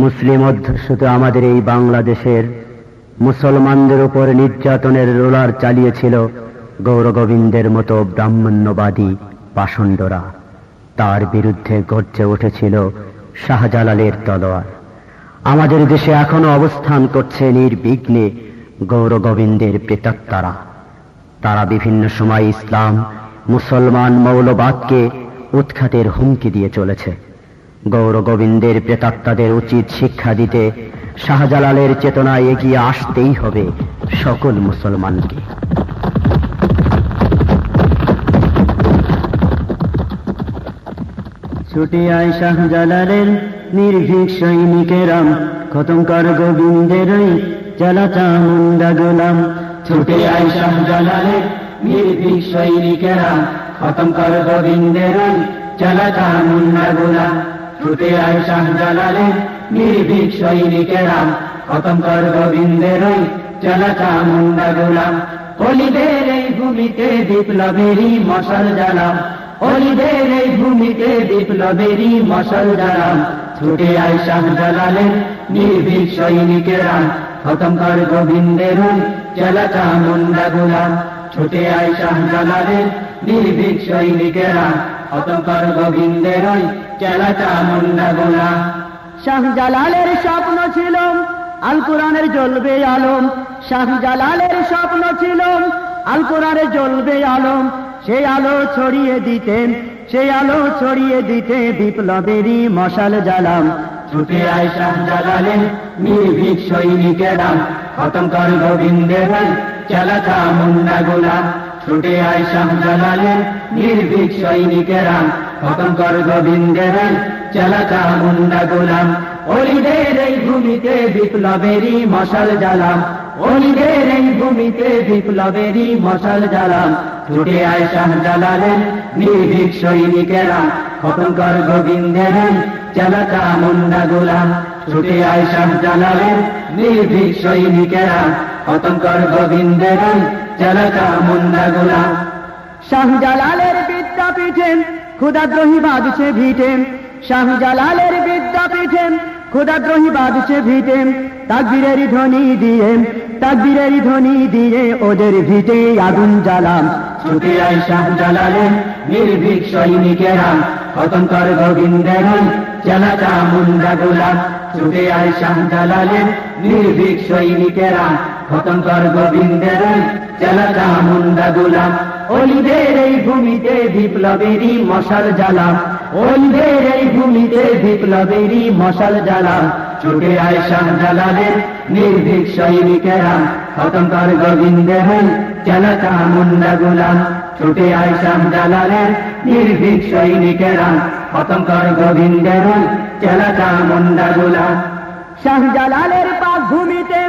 মুসলিম অধ্যুষিত আমাদের এই বাংলাদেশের মুসলমানদের উপর নির্যাতনের রোলার চালিয়েছিল গৌরগোবিন্দের মতো ব্রাহ্মণ্যবাদী পাষণ্ডরা। তার বিরুদ্ধে গর্জে উঠেছিল শাহজালালের তলোয়ার। আমাদের দেশে এখনো অবস্থান করছে নির্বিঘ্নে গৌরগোবিন্দের প্রেতাত্মারা। তারা বিভিন্ন সময় ইসলাম, মুসলমান, মৌলবাদকে উৎখাতের হুমকি দিয়ে চলেছে। গৌরগোবিন্দের প্রেতাত্মাদের উচিত শিক্ষা দিতে শাহজালালের চেতনায় এগিয়ে আসতেই হবে সকল মুসলমানকে। ছুটে আয় শাহজালালের নির্ভীক সৈনিকেরাম, খতম কর গোবিন্দের চালাচা মুন্ডা গোলাম। ছুটে আয় শাহজালালের নির্ভীক সৈনিকেরাম, খতম কর গোবিন্দের চালাচা মুন্ডা গোলাম। ছুটে আয় শাহজালালের নির্ভীক সৈনিকেরাম, খতম কর গোবিন্দের চালাচা মুন্ডা গোলাম। অলিদের এই ভূমিতে বিপ্লবেরই মশাল জ্বালাম, অলিদের এই ভূমিতে বিপ্লবেরই মশাল জ্বালাম। ছুটে আয় শাহজালালের নির্ভীক সৈনিকেরা, খতম কর গোবিন্দের চালাচা মুন্ডা গোলাম। ছুটে আয় শাহজালালের নির্ভীক সৈনিকেরা, খতম কর গোবিন্দের চালাচা মুন্ডা গোলাম। শাহজালালের স্বপ্ন ছিল আল কোরআনের জ্বলবে আলম, শাহজালালের স্বপ্ন ছিল আল কোরআনের জ্বলবে আলম। সেই আলো ছড়িয়ে দিতেন, সেই আলো ছড়িয়ে দিতে বিপ্লবেরই মশাল জ্বালাম। ছুটে আয় শাহজালালের নির্ভীক সৈনিকেরা, খতম কর গোবিন্দের চালাচা মুন্ডা গোলাম। ছুটে আয় শাহজালালের নির্ভীক সৈনিকেরা, খতম কর গোবিন্দের চালাচা মুন্ডা গোলাম। অলিদের এই ভূমিতে বিপ্লবেরই মশাল জ্বালাম, অলিদের এই ভূমিতে বিপ্লবেরই মশাল জ্বালাম। ছুটে আয় শাহজালালের নির্ভীক সৈনিকেরা, খতম কর গোবিন্দের চালাচা মুন্ডা গোলাম। ছুটে আয় শাহজালালের নির্ভীক সৈনিকেরা, খতম কর গোবিন্দের চালাচা মুন্ডা গোলাম। শাহজালালের বিদ্যাপীঠে ক্ষুদাদ্রোহী বাঁধছে ভিটে, শাহজালালের বিদ্যাপীঠে ক্ষুদাদ্রোহী বাঁধছে ভিটে। তাকবীরের ধ্বনি দিয়ে, তাকবীরের ধ্বনি দিয়ে ওদের ভিটে আগুন জ্বালাম। ছুটে আয় শাহজালালের নির্ভীক সৈনিকেরা, খতম কর গোবিন্দের চালাচা মুন্ডা গোলাম। ছুটে আয় শাহজালালের নির্ভীক সৈনিকেরা, খতম কর গোবিন্দের চালাচা মুন্ডা গোলাম। অলিদের এই ভূমিতে বিপ্লবেরই মশাল জ্বালাম, অলিদের এই ভূমিতে বিপ্লবেরই মশাল জ্বালাম। ছুটে আয় শাহজালালের নির্ভীক সৈনিকেরা, খতম কর গোবিন্দের চালাচা মুন্ডা গোলাম। ছুটে আয় শাহজালালের নির্ভীক সৈনিকেরা, খতম কর গোবিন্দের চালাচা মুন্ডা গোলাম। শাহজালালের পাক ভূমিতে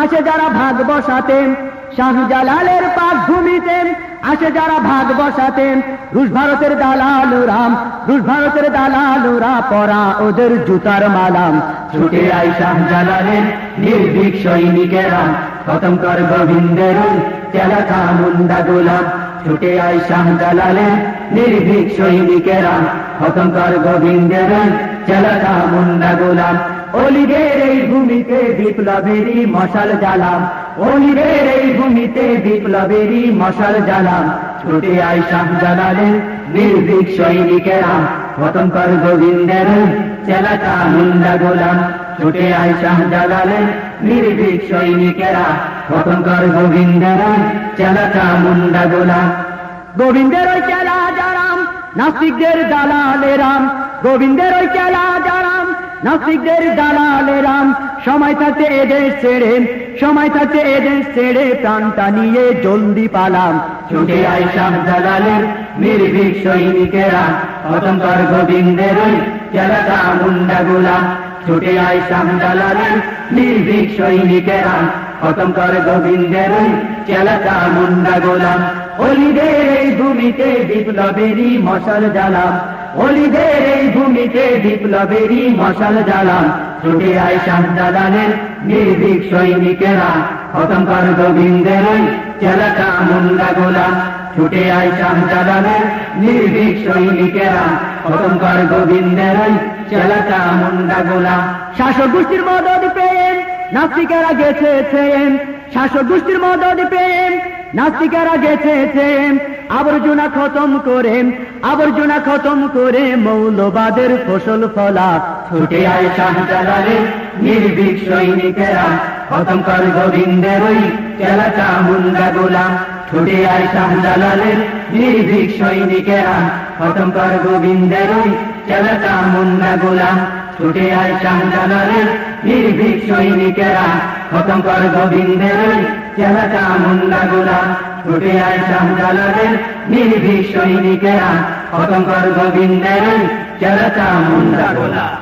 আসে যারা ভাগ বসাতেন, শাহজালালের পাক ভূমিতে আসে যারা ভাগ বসাতেন। রুশ ভারতের দালালুরাম, রুশ ভারতের দালালুরা পরা ওদের জুতার মালাম। ছুটে আয় শাহজালালের নির্ভীক সৈনিকেরা, খতম কর গোবিন্দের চালাচা মুন্ডা গোলাম। ছুটে আয় শাহজালালের নির্ভীক সৈনিকেরা, খতম কর গোবিন্দের চালাচা মুন্ডা গোলাম। অলিদের এই ভূমিতে বিপ্লবেরই মশাল জ্বালাম, অলিদের এই ভূমিতে বিপ্লবেরই মশাল জ্বালাম। ছুটে আয় শাহজালালের নির্ভীক সৈনিকেরা, খতম কর গোবিন্দের চালাচা মুন্ডা গোলাম। ছুটে আয় শাহজালালের নির্ভীক সৈনিকেরা, খতম কর গোবিন্দের চালাচা মুন্ডা গোলাম। গোবিন্দের ওই চালা জারাম নাস্তিকদের দালালেরাম, গোবিন্দের ওই চালা জারাম নাস্তিকদের দালালেরাম। সময় থাকতে এদেশ ছেড়ে, সময় থাকতে এদেশ ছেড়ে প্রাণটা নিয়ে জলদি পালাম। ছুটে আয় শাহজালালের নির্ভীক সৈনিকেরা, খতম কর গোবিন্দের চালাচা মুন্ডা গোলাম। ছুটে আয় শাহজালালের নির্ভীক সৈনিকেরা, খতম কর গোবিন্দের চালাচা মুন্ডা গোলাম। অলিদের এই ভূমিতে বিপ্লবেরই মশাল জ্বালাম, অলিদের এই ভূমিতে বিপ্লবেরই মশাল জ্বালাম। ছুটে আয় শাহজালালের নির্ভীক সৈনিকেরা, খতম কর গোবিন্দের চালাচা মুন্ডা গোলাম। ছুটে আয় শাহজালালের নির্ভীক সৈনিকেরা, খতম কর গোবিন্দের ওই চেলা চামুন্ডা গোলাম। শাসক গোষ্ঠীর মদদ প্রেম নাস্তিকেরা গেছে প্রেম, শাসক গোষ্ঠীর মদদ প্রেম নাস্তিকেরা গেছে প্রেম, আবর্জনা খতম করে মৌলবাদের ফসল ফলা। ছুটে আয় শাহজালালের নির্ভীক সৈনিকেরা, খতম কর গোবিন্দের ওই চেলা চামুন্ডা গোলাম। ছুটে আয় শাহজালালের নির্ভীক সৈনিকেরা, খতম কর গোবিন্দের ওই চেলা চামুন্ডা গোলাম। ছুটে আয় শাহজালালের নির্ভীক সৈনিকেরা, খতম কর গোবিন্দের ওই চেলা চামুন্ডা গোলাম। ছুটে আয় শাহজালালের নির্ভীক সৈনিকেরা, খতম কর গোবিন্দের ওই চেলা চামুন্ডা গোলাম।